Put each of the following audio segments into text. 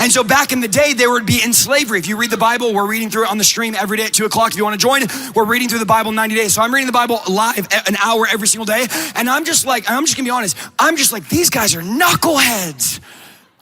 And so back in the day, they would be in slavery. If you read the Bible, we're reading through it on the stream every day at 2 o'clock. If you want to join, we're reading through the Bible 90 days. So I'm reading the Bible live an hour every single day. And I'm just gonna be honest, I'm just like, these guys are knuckleheads.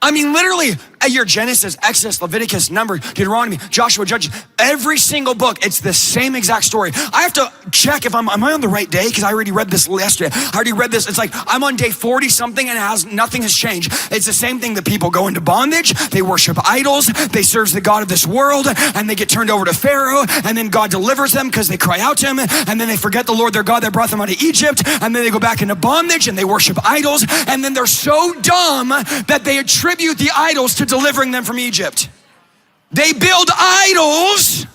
I mean, literally, your Genesis, Exodus, Leviticus, Numbers, Deuteronomy, Joshua, Judges, every single book, it's the same exact story. I have to check if am I on the right day? Because I already read this yesterday. I already read this. It's like I'm on day 40 something and nothing has changed. It's the same thing. The people go into bondage. They worship idols. They serve the God of this world, and they get turned over to Pharaoh, and then God delivers them because they cry out to him, and then they forget the Lord their God that brought them out of Egypt, and then they go back into bondage and they worship idols, and then they're so dumb that they attribute the idols to delivering them from Egypt. They build idols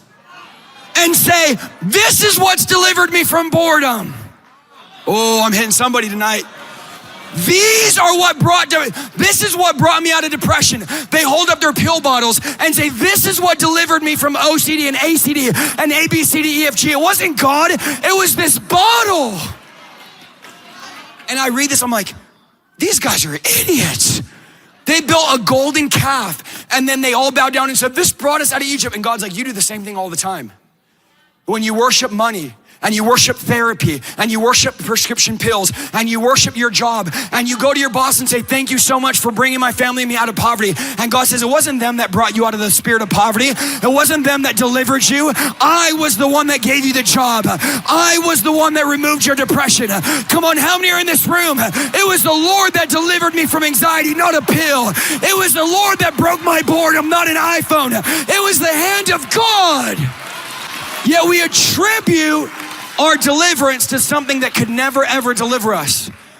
and say, this is what's delivered me from boredom. Oh, I'm hitting somebody tonight. This is what brought me out of depression. They hold up their pill bottles and say, this is what delivered me from OCD and ACD and ABCDEFG. It wasn't God, it was this bottle. And I read this, I'm like, these guys are idiots. They built a golden calf, and then they all bowed down and said, this brought us out of Egypt. And God's like, you do the same thing all the time. When you worship money, and you worship therapy, and you worship prescription pills, and you worship your job, and you go to your boss and say, thank you so much for bringing my family and me out of poverty. And God says, it wasn't them that brought you out of the spirit of poverty. It wasn't them that delivered you. I was the one that gave you the job. I was the one that removed your depression. Come on, how many are in this room? It was the Lord that delivered me from anxiety, not a pill. It was the Lord that broke my boredom, not an iPhone. It was the hand of God. Yet we attribute our deliverance to something that could never ever deliver us.